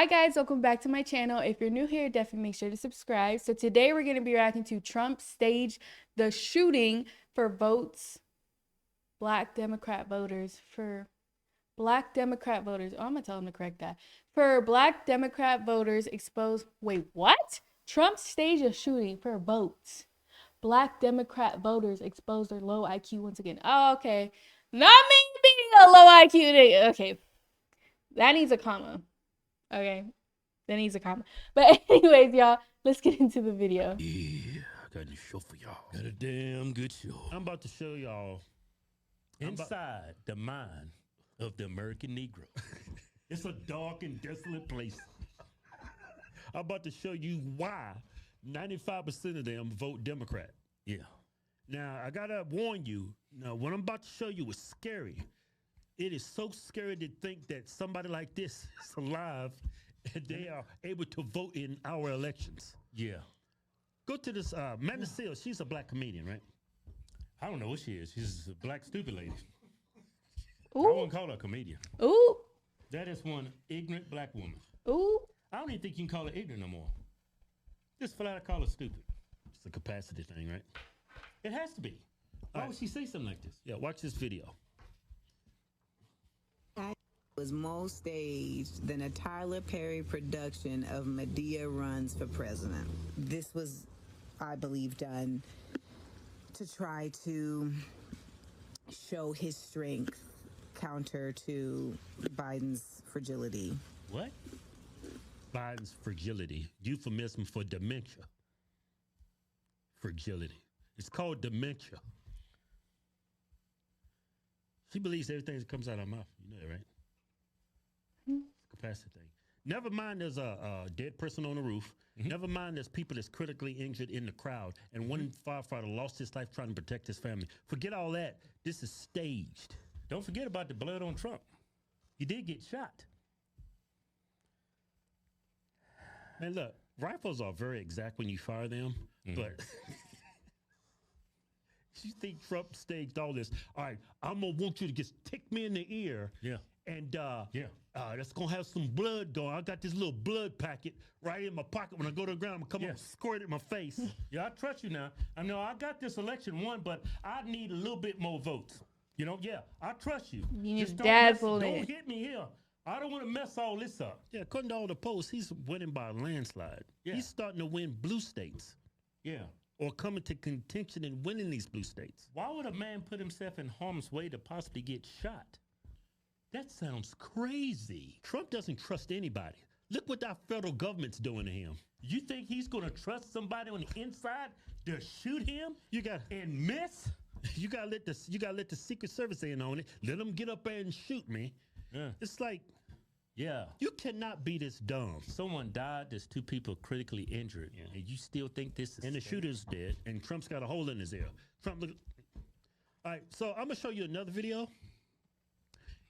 Hi guys, welcome back to my channel. If you're new here, definitely make sure to subscribe. So today we're going to be reacting to Trump stage the shooting for black Democrat voters. Oh, I'm going to tell him to correct that. For black Democrat voters exposed. Wait, what? Trump staged a shooting for votes. Black Democrat voters expose their low IQ once again. Oh, okay. Not me being a low IQ. Okay. That needs a comma. Okay. That needs a comment. But anyways, y'all, let's get into the video. Yeah, I got a new show for y'all. Got a damn good show. I'm about to show y'all inside the mind of the American Negro. It's a dark and desolate place. I'm about to show you why 95% of them vote Democrat. Yeah. Now, I gotta warn you, now what I'm about to show you is scary. It is so scary to think that somebody like this is alive and they are able to vote in our elections. Yeah. Go to this Amanda Seales. She's a black comedian, right? I don't know what she is. She's a black stupid lady. Ooh. I wouldn't call her a comedian. Ooh. That is one ignorant black woman. Ooh. I don't even think you can call her ignorant no more. Just flat out call her stupid. It's a capacity thing, right? It has to be. Why would she say something like this? Yeah, watch this video. Was more staged than a Tyler Perry production of Medea Runs for President. This was, I believe, done to try to show his strength counter to Biden's fragility. What? Biden's fragility. Euphemism for dementia. Fragility. It's called dementia. She believes everything that comes out of her mouth. You know that, right? Capacity thing. Never mind there's a dead person on the roof. Never mind there's people that's critically injured in the crowd. And one firefighter lost his life trying to protect his family. Forget all that. This is staged. Don't forget about the blood on Trump. He did get shot. And look, rifles are very exact when you fire them, but you think Trump staged all this. All right, I'm going to want you to just tick me in the ear. Yeah. And that's gonna have some blood going. I got this little blood packet right in my pocket. When I go to the ground, I'm gonna come up and squirt it in my face. Yeah, I trust you now. I know I got this election won, but I need a little bit more votes. You know, yeah, I trust you. You need Just don't hit me here. I don't want to mess all this up. Yeah, according to all the polls, he's winning by a landslide. Yeah. He's starting to win blue states. Yeah. Or coming to contention and winning these blue states. Why would a man put himself in harm's way to possibly get shot? That sounds crazy. Trump doesn't trust anybody. Look what our federal government's doing to him. You think he's going to trust somebody on the inside to shoot him? And miss? You gotta let the Secret Service in on it. Let them get up there and shoot me. Yeah. It's like, yeah, you cannot be this dumb. Someone died. There's two people critically injured, and you still think this is? And the shooter's dead, and Trump's got a hole in his ear. Trump, look. All right, so I'm gonna show you another video.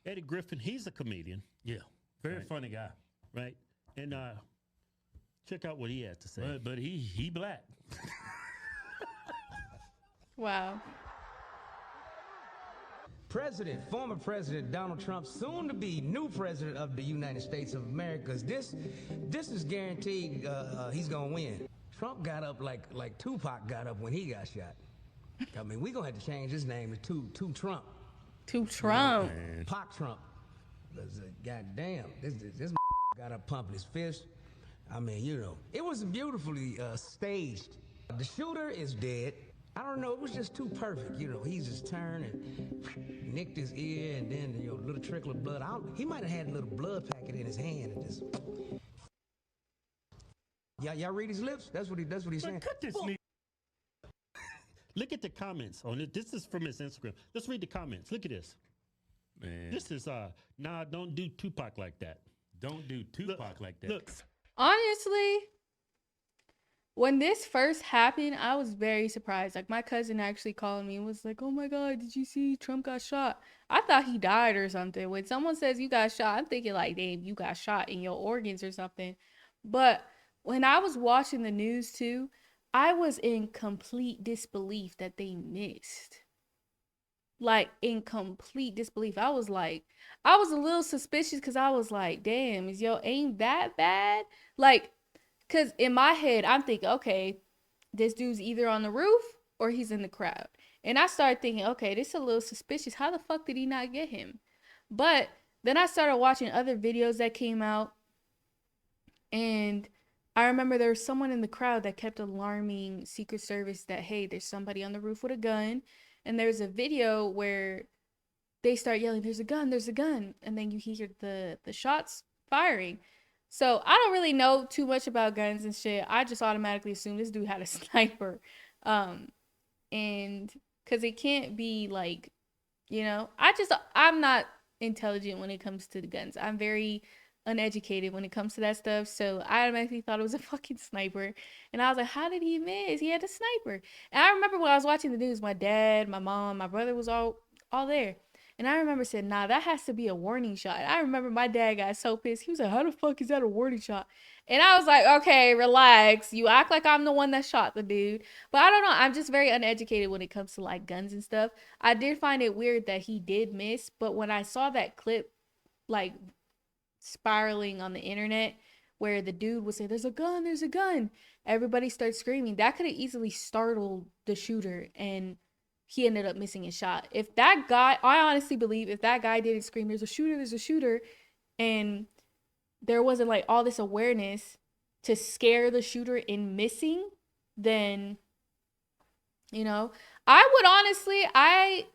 Eddie Griffin, he's a comedian. Yeah, very funny guy, right? And check out what he has to say. But he black. Wow. Former President Donald Trump, soon to be new president of the United States of America. This is guaranteed he's gonna win. Trump got up like Tupac got up when he got shot. I mean, we gonna have to change his name to Two Trump. To Trump. You know, Pac Trump. God damn, this got up pumping his fist. I mean, you know, it was beautifully staged. The shooter is dead. I don't know, it was just too perfect. You know, he just turned and nicked his ear, and then, you know, a little trickle of blood. He might have had a little blood packet in his hand and just. Y'all read his lips? That's what he's saying. Cut this. Look at the comments on it. This is from his Instagram. Let's read the comments. Look at this. Man. This is nah, don't do Tupac like that. Don't do Tupac like that. Look. Honestly, when this first happened, I was very surprised. Like, my cousin actually called me and was like, oh my God, did you see Trump got shot? I thought he died or something. When someone says you got shot, I'm thinking like, damn, you got shot in your organs or something. But when I was watching the news too, I was in complete disbelief that they missed. like in complete disbelief. I was a little suspicious because I was like, damn, is your aim that bad? Like, because in my head, I'm thinking, okay, this dude's either on the roof or he's in the crowd. And I started thinking, okay, this is a little suspicious. How the fuck did he not get him? But then I started watching other videos that came out, and I remember there was someone in the crowd that kept alarming Secret Service that, hey, there's somebody on the roof with a gun. And there's a video where they start yelling, there's a gun, there's a gun. And then you hear the shots firing. So I don't really know too much about guns and shit. I just automatically assumed this dude had a sniper. And because it can't be like, I'm not intelligent when it comes to the guns. I'm very uneducated when it comes to that stuff. So I automatically thought it was a fucking sniper. And I was like, how did he miss? He had a sniper. And I remember when I was watching the news, my dad, my mom, my brother was all there. And I remember saying, nah, that has to be a warning shot. And I remember my dad got so pissed. He was like, how the fuck is that a warning shot? And I was like, okay, relax. You act like I'm the one that shot the dude. But I don't know. I'm just very uneducated when it comes to like guns and stuff. I did find it weird that he did miss. But when I saw that clip, like spiraling on the internet, where the dude would say, there's a gun. Everybody starts screaming. That could have easily startled the shooter, and he ended up missing his shot. If that guy, I honestly believe if that guy didn't scream, there's a shooter, and there wasn't like all this awareness to scare the shooter in missing, then, I would honestly, I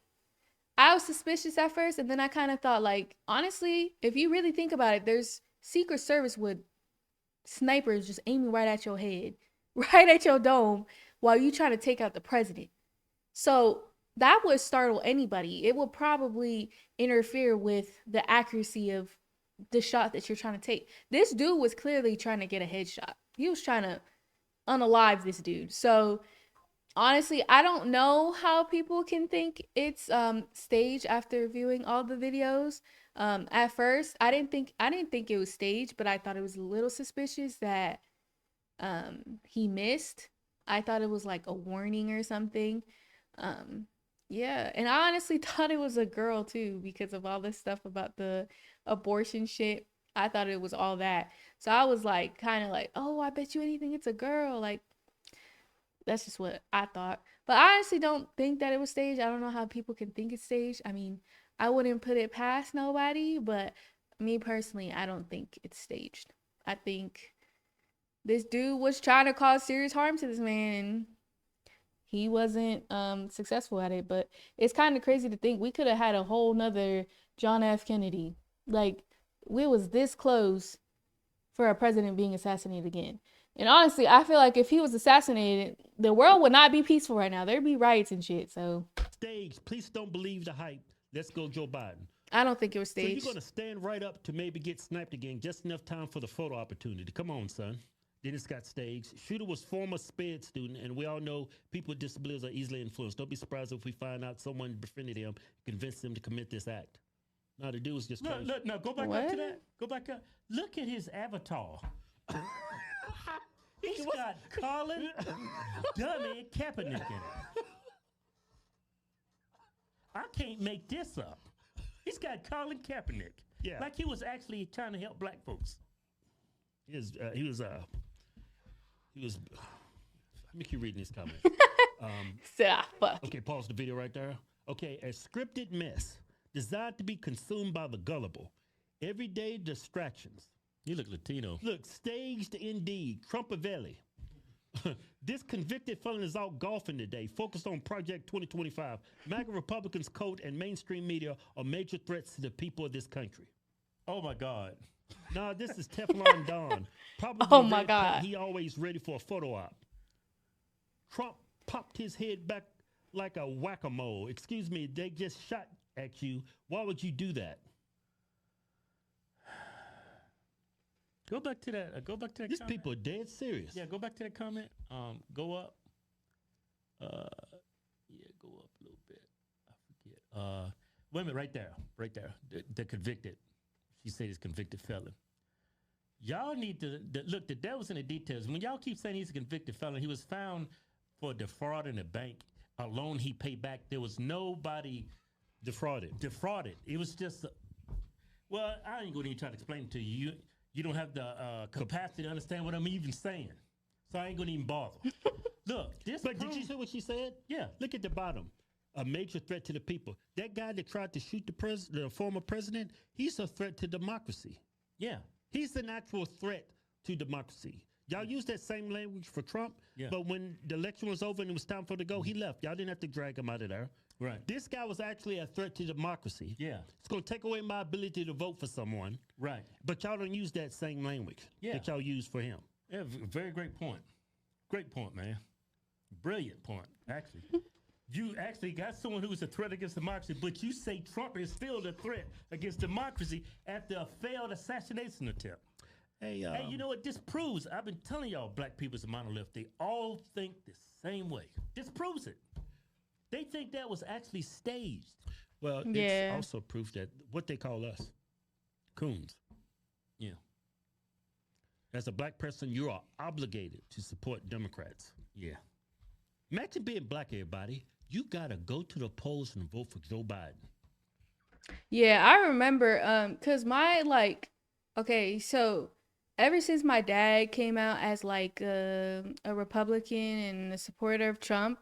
was suspicious at first, and then I kind of thought, like, honestly, if you really think about it, there's Secret Service with snipers just aiming right at your head, right at your dome, while you try to take out the president. So that would startle anybody. It would probably interfere with the accuracy of the shot that you're trying to take. This dude was clearly trying to get a headshot. He was trying to unalive this dude. So honestly, I don't know how people can think it's staged after viewing all the videos. At first, I didn't think it was staged, but I thought it was a little suspicious that he missed. I thought it was like a warning or something. Yeah, and I honestly thought it was a girl too because of all this stuff about the abortion shit. I thought it was all that. So I was like kind of like, "Oh, I bet you anything it's a girl." Like that's just what I thought. But I honestly don't think that it was staged. I don't know how people can think it's staged. I mean, I wouldn't put it past nobody, but me personally, I don't think it's staged. I think this dude was trying to cause serious harm to this man. He wasn't successful at it, but it's kind of crazy to think we could have had a whole nother John F. Kennedy. Like, we was this close for a president being assassinated again. And honestly, I feel like if he was assassinated, the world would not be peaceful right now. There'd be riots and shit. So Stage, please don't believe the hype. Let's go Joe Biden. I don't think it was staged. So you're going to stand right up to maybe get sniped again, just enough time for the photo opportunity. Come on, son. Then it's got staged. Shooter was former SPED student, and we all know people with disabilities are easily influenced. Don't be surprised if we find out someone befriended him, convinced him to commit this act. No, the dude was just crazy. Look, go back up to that. Go back up. Look at his avatar. He's got Colin, Dummy, and Kaepernick in it. I can't make this up. He's got Colin Kaepernick. Yeah. Like he was actually trying to help black folks. He was let me keep reading this comment. Fuck. Okay, pause the video right there. Okay, a scripted mess designed to be consumed by the gullible. Everyday distractions. You look Latino. Look, staged indeed. Trumpavelli. This convicted felon is out golfing today, focused on Project 2025. MAGA Republicans' code and mainstream media are major threats to the people of this country. Oh my God. Nah, this is Teflon Don. Probably Oh my God. He always ready for a photo op. Trump popped his head back like a whack-a-mole. Excuse me, they just shot at you. Why would you do that? Go back to that. These comment. people are dead serious. Yeah, go back to that comment. Go up. Yeah, go up a little bit. I forget. Wait a minute, right there. The convicted. She said he's convicted felon. Y'all need to look. The devil's in the details. When y'all keep saying he's a convicted felon, he was found for defrauding a bank. A loan he paid back. There was nobody Defrauded. It was just, well, I ain't going to even try to explain it to you. You don't have the capacity to understand what I'm even saying. So I ain't going to even bother. Look, this. But did you see what she said? Yeah. Look at the bottom. A major threat to the people. That guy that tried to shoot the former president, he's a threat to democracy. Yeah. He's an actual threat to democracy. Y'all use that same language for Trump, but when the election was over and it was time for him to go, he left. Y'all didn't have to drag him out of there. Right. This guy was actually a threat to democracy. Yeah. It's going to take away my ability to vote for someone. Right. But y'all don't use that same language that y'all use for him. Yeah, very great point. Great point, man. Brilliant point, actually. You actually got someone who is a threat against democracy, but you say Trump is still a threat against democracy after a failed assassination attempt. Hey, you know what? This proves, I've been telling y'all, black people's a monolith. They all think the same way. This proves it. They think that was actually staged. Well, it's also proof that what they call us, coons. Yeah. As a black person, you are obligated to support Democrats. Yeah. Imagine being black, everybody. You got to go to the polls and vote for Joe Biden. Yeah, I remember, because so ever since my dad came out as like a Republican and a supporter of Trump,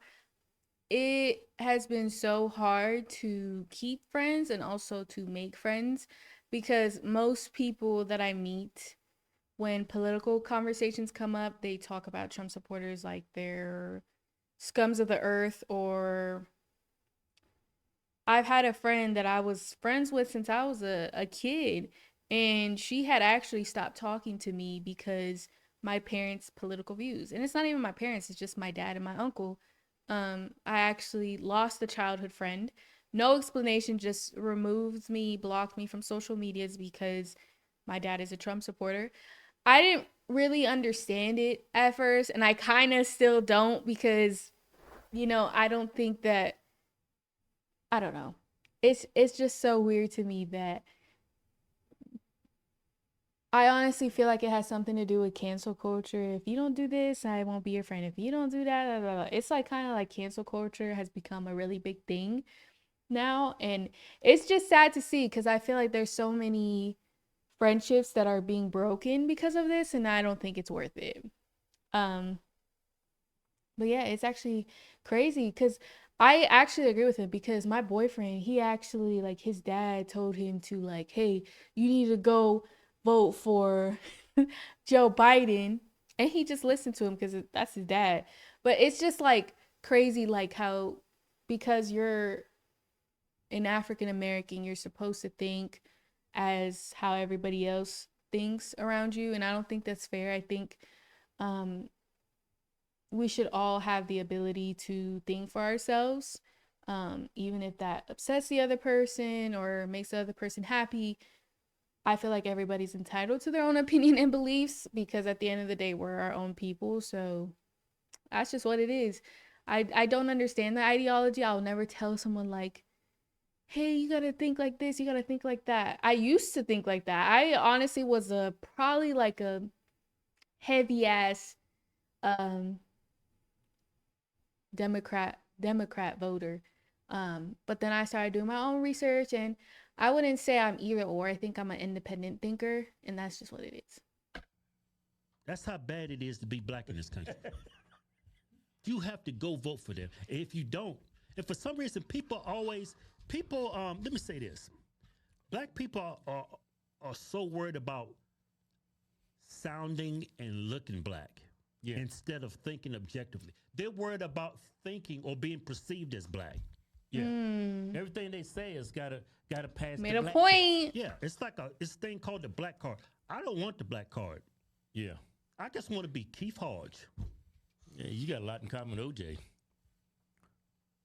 it has been so hard to keep friends and also to make friends, because most people that I meet, when political conversations come up, they talk about Trump supporters like they're scums of the earth. Or I've had a friend that I was friends with since I was a kid, and she had actually stopped talking to me because my parents' political views. And it's not even my parents, it's just my dad and my uncle. I actually lost a childhood friend. No explanation, just removed me, blocked me from social medias because my dad is a Trump supporter. I didn't really understand it at first, and I kind of still don't, because, I don't think that, I don't know. It's just so weird to me that I honestly feel like it has something to do with cancel culture. If you don't do this, I won't be your friend. If you don't do that, blah, blah, blah. It's like kind of like cancel culture has become a really big thing now. And it's just sad to see, because I feel like there's so many friendships that are being broken because of this, and I don't think it's worth it. But yeah, it's actually crazy, because I actually agree with him, because my boyfriend, he actually, like, his dad told him to, like, hey, you need to go vote for Joe Biden, and he just listened to him because that's his dad. But it's just like crazy, like how, because you're an African American, you're supposed to think as how everybody else thinks around you, and I don't think that's fair. I think we should all have the ability to think for ourselves, even if that upsets the other person or makes the other person happy. I feel like everybody's entitled to their own opinion and beliefs, because at the end of the day, we're our own people. So that's just what it is. I don't understand the ideology. I'll never tell someone like, hey, you got to think like this. You got to think like that. I used to think like that. I honestly was probably like a heavy ass Democrat voter. But then I started doing my own research, and I wouldn't say I'm either or. I think I'm an independent thinker, and that's just what it is. That's how bad it is to be black in this country. You have to go vote for them. If you don't, and for some reason, let me say this. Black people are so worried about sounding and looking black instead of thinking objectively. They're worried about thinking or being perceived as black. Yeah. Everything they say is gotta pass. Made the a black point. test. Yeah, it's like it's a thing called the black card. I don't want the black card. Yeah. I just want to be Keith Hodge. Yeah, you got a lot in common with OJ.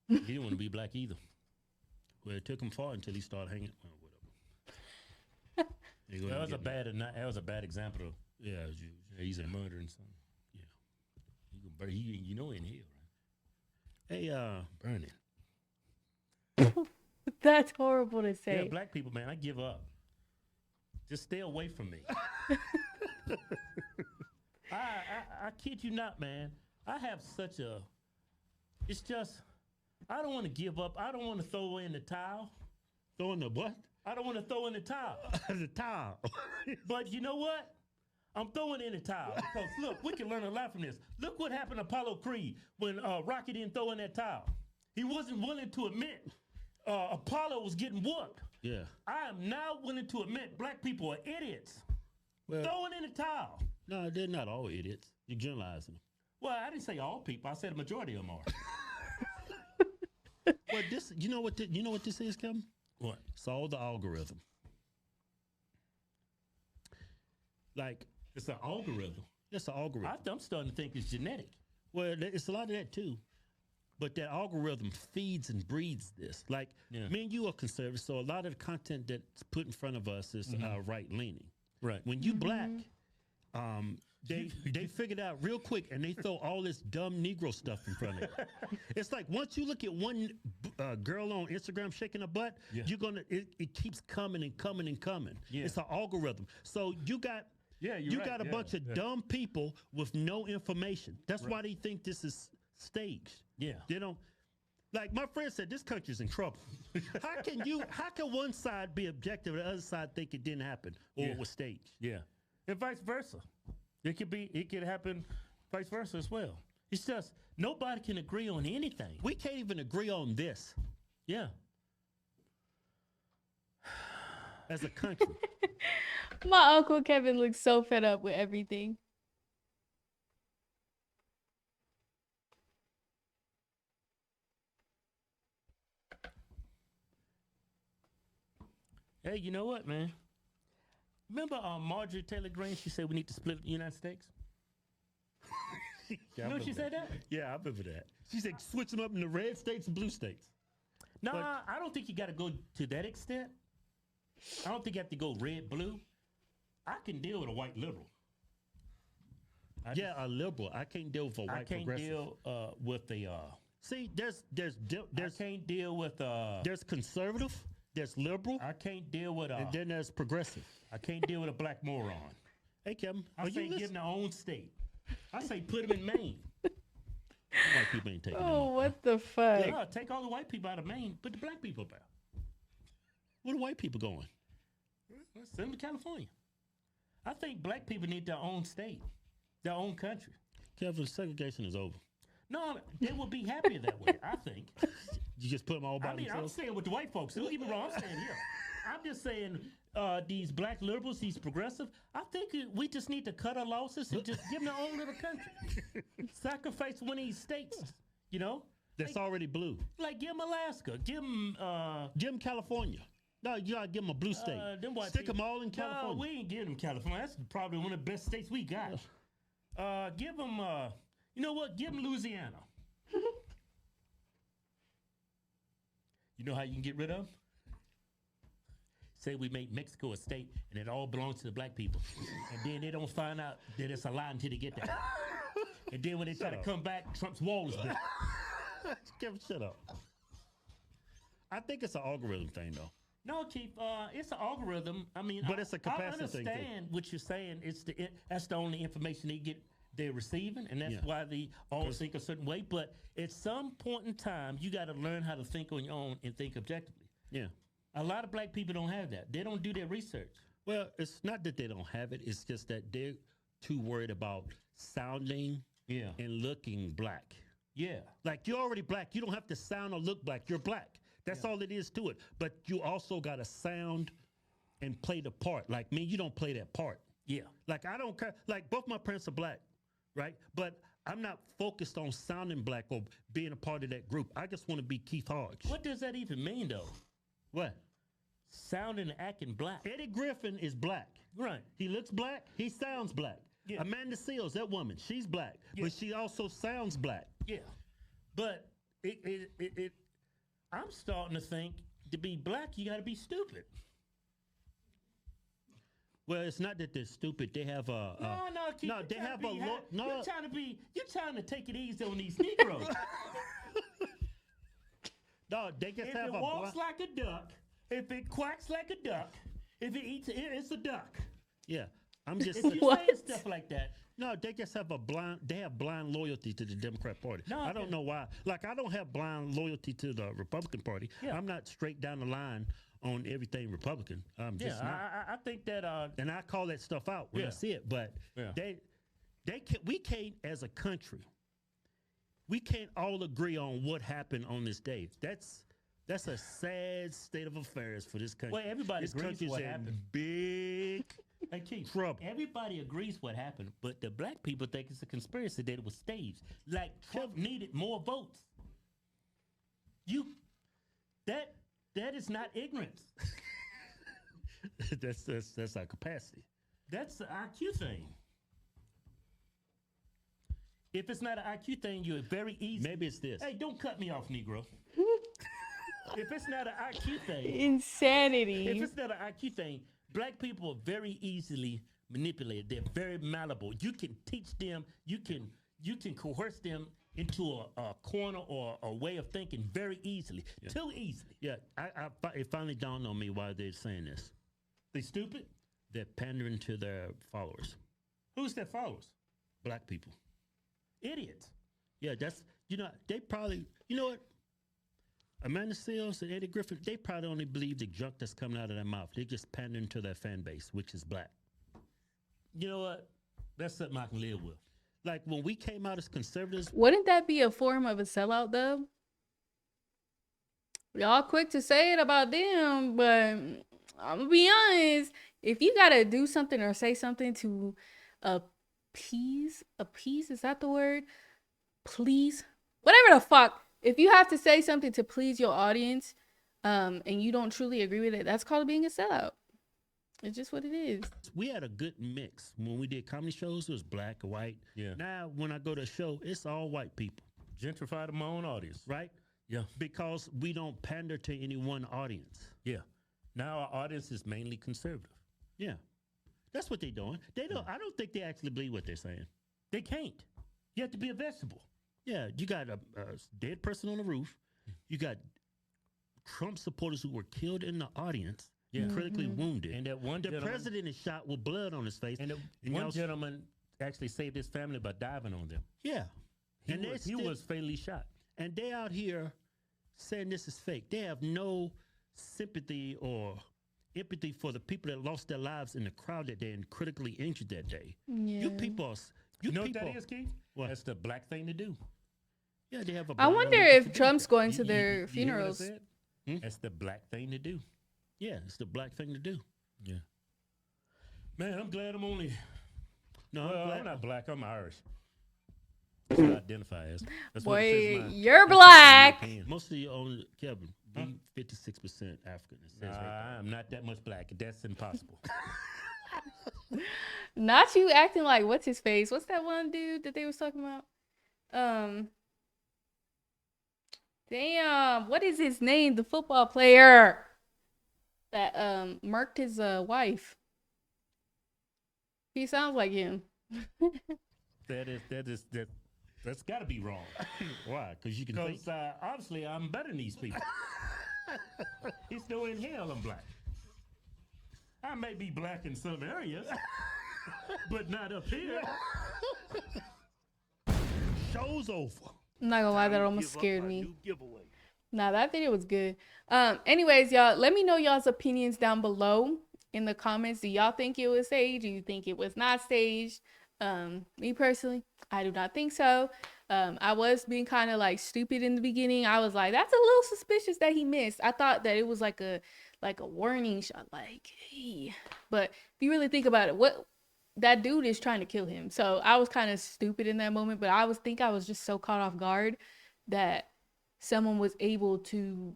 He didn't want to be black either. Well, it took him far until he started hanging. Well, whatever. That was a bad example. Yeah, He's a murderer and something. Yeah. You know in here, right? Hey, burn it. That's horrible to say. Yeah, black people, man, I give up. Just stay away from me. I kid you not, man. I have it's just, I don't want to give up. I don't want to throw in the towel. Throwing the what? I don't want to throw in the towel. The towel. But you know what? I'm throwing in the towel because look, we can learn a lot from this. Look what happened to Apollo Creed when Rocky didn't throw in that towel. He wasn't willing to admit Apollo was getting whooped. Yeah. I am now willing to admit black people are idiots. Well, Throwing in the towel. no, they're not all idiots. You're generalizing them. Well, I didn't say all people. I said a majority of them are. Well, this, you know what this is, Kevin? What? It's all the algorithm. Like, It's an algorithm. it's an algorithm. I'm starting to think it's genetic. Well, it's a lot of that too. But that algorithm feeds and breeds this. Like, Yeah. me and you are conservative, so a lot of the content that's put in front of us is right leaning. Right. When you black, they figured out real quick and they throw all this dumb Negro stuff in front of you. It's like once you look at one girl on Instagram shaking her butt, Yeah. you're gonna it keeps coming and coming and coming. Yeah. It's an algorithm. So you got Yeah, you're you right. got a Yeah, bunch of yeah. dumb people with no information. That's why they think this is staged. Yeah. They don't. Like my friend said, this country's in trouble. How can one side be objective and the other side think it didn't happen or Yeah. it was staged? Yeah. And vice versa. It could happen vice versa as well. It's just nobody can agree on anything. We can't even agree on this Yeah. as a country. My Uncle Kevin looks so fed up with everything. Hey, you know what, man? Remember Marjorie Taylor Greene? She said we need to split the United States. Yeah, You I know she remember said that? Yeah, I remember that. She said switch them up into red states and blue states. No, But- I don't think you got to go to that extent. I don't think you have to go red, blue. I can deal with a white liberal. Yeah, a liberal. I can't deal with a I white can't progressive. deal with the. See, there's I can't deal with. there's conservative, there's liberal, I can't deal with. and then there's progressive. I can't deal with a black moron. Hey, Kevin, I are say you give listening? them their own state. I say put them in Maine. White people ain't taking them. Oh, what the fuck? No, take all the white people out of Maine, put the black people back. Where the white people going? Send them to California. I think black people need their own state, their own country. Kevin, segregation is over. No, they will be happier that way, I think. You just put them all by I mean, I'm themselves. saying with the white folks. Don't get me wrong, I'm saying here. I'm just saying these black liberals, these progressive, I think we just need to cut our losses and just give them their own little country. Sacrifice one of these states, you know? That's already blue. Like give them Alaska, give them... Give them California. No, you gotta give them a blue state. them white Stick them people- all in California. No, we ain't giving them California. That's probably one of the best states we got. Give them, you know what? Give them Louisiana. You know how you can get rid of them? Say we make Mexico a state and it all belongs to the black people. And then they don't find out that it's a lie until they get there. And then when they try to come back, Trump's wall is built. Kevin, shut up. I think it's an algorithm thing, though. No, Keith, it's an algorithm. I mean, But it's a capacity I thing, too. understand what you're saying. That's the only information they're receiving, and that's Yeah. why they all think a certain way. But at some point in time, you got to learn how to think on your own and think objectively. Yeah. A lot of black people don't have that. They don't do their research. Well, it's not that they don't have it. It's just that they're too worried about sounding Yeah. and looking black. Yeah. Like, you're already black. You don't have to sound or look black. You're black. That's all it is to it. But you also got to sound and play the part. Like me, you don't play that part. Yeah. Like, I don't care. Like, both my parents are black, right? But I'm not focused on sounding black or being a part of that group. I just want to be Keith Hodge. What does that even mean, though? What? Sounding and acting black. Eddie Griffin is black. Right. He looks black. He sounds black. Yeah. Amanda Seals, that woman, she's black, Yeah. but she also sounds black. Yeah. But I'm starting to think to be black, you got to be stupid. Well, it's not that they're stupid. They have a Keith, no. you're They trying have to a be lo- no. You're trying to take it easy on these Negroes. No, they just If have it a walks black. like a duck, if it quacks like a duck, if it eats, it's a duck. Yeah, I'm just. If you What? say stuff like that, No, they just have They have blind loyalty to the Democrat Party. No, I don't okay. know why. Like, I don't have blind loyalty to the Republican Party. Yeah. I'm not straight down the line on everything Republican. I'm Yeah, just not. I think that And I call that stuff out when I Yeah. see it. But Yeah. we can't, as a country, we can't all agree on what happened on this day. That's a sad state of affairs for this country. Well, everybody this agrees country's what in happened. big Hey, Chief, trouble. everybody agrees what happened, but the black people think it's a conspiracy that it was staged. Like Trump needed more votes. That is not ignorance. that's our capacity. That's the IQ thing. If it's not an IQ thing, you're very easy. Maybe it's this. Hey, don't cut me off, Negro. If it's not an IQ thing, Insanity. if it's not an IQ thing, black people are very easily manipulated. They're very malleable. You can teach them. You can coerce them into a corner or a way of thinking very easily. Too easily. Yeah, it finally dawned on me why they're saying this. They stupid. They're pandering to their followers, Who's their followers? black people. Idiots. Yeah, they probably, what? Amanda Seals and Eddie Griffin, they probably only believe the junk that's coming out of their mouth. They just pandering to their fan base, which is black. You know what? That's something I can live with. Like when we came out as conservatives, Wouldn't that be a form of a sellout, though? Y'all quick to say it about them, but I'm gonna be honest. If you gotta do something or say something to appease, is that the word? Please, whatever the fuck. If you have to say something to please your audience, and you don't truly agree with it, that's called being a sellout. It's just what it is. we had a good mix. When we did comedy shows, it was black or white. Yeah. Now, when I go to a show, it's all white people, Gentrify my own audience. right? Yeah. Because we don't pander to any one audience. Yeah. Now our audience is mainly conservative. Yeah. That's what they're doing. They don't. I don't think they actually believe what they're saying. They can't. You have to be a vegetable. Yeah, you got a dead person on the roof. You got Trump supporters who were killed in the audience, critically wounded. And that one the gentleman, president is shot with blood on his face. and one gentleman actually saved his family by diving on them. yeah, He was fatally shot. and they out here saying this is fake. They have no sympathy or empathy for the people that lost their lives in the crowd that day and critically injured that day. Yeah. You people, You know what that is, Keith? What? That's the black thing to do. Yeah, they have a. I blind wonder audience if to do Trump's that. going to You their hear what I funerals. said? Hmm? That's the black thing to do. Yeah, it's the black thing to do. Yeah. Man, I'm glad I'm only. No, Well, I'm glad. I'm not black. I'm Irish. That's what I identify as. That's what it Boy, says in my- you're that's black. European. Most of you own Kevin. Huh? 56% African. It says Nah, right I'm not that much black. That's impossible. Not you acting like what's his face? What's that one dude that they was talking about? Damn, what is his name? The football player that murked his wife. He sounds like him. That's got to be wrong. Why? Because you can think. Because obviously I'm better than these people. He's still in hell. I'm black. I may be black in some areas, but not up here. Show's over. I'm not gonna lie, that almost scared me. Nah, that video was good. Anyways, y'all, let me know y'all's opinions down below in the comments. Do y'all think it was staged? Do you think it was not staged? Me personally, I do not think so. I was being kind of like stupid in the beginning. I was like, that's a little suspicious that he missed. I thought that it was like a warning shot, like, hey. But if you really think about it, what that dude is trying to kill him. So I was kind of stupid in that moment, but I was just so caught off guard that someone was able to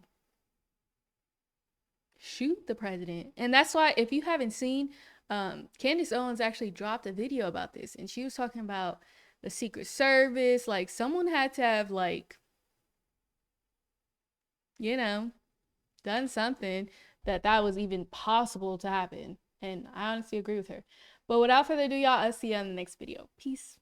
shoot the president. And that's why, if you haven't seen, Candace Owens actually dropped a video about this, and she was talking about the Secret Service. Like, someone had to have, like, you know, done something that was even possible to happen. And I honestly agree with her. But without further ado, y'all, I'll see you on the next video. Peace.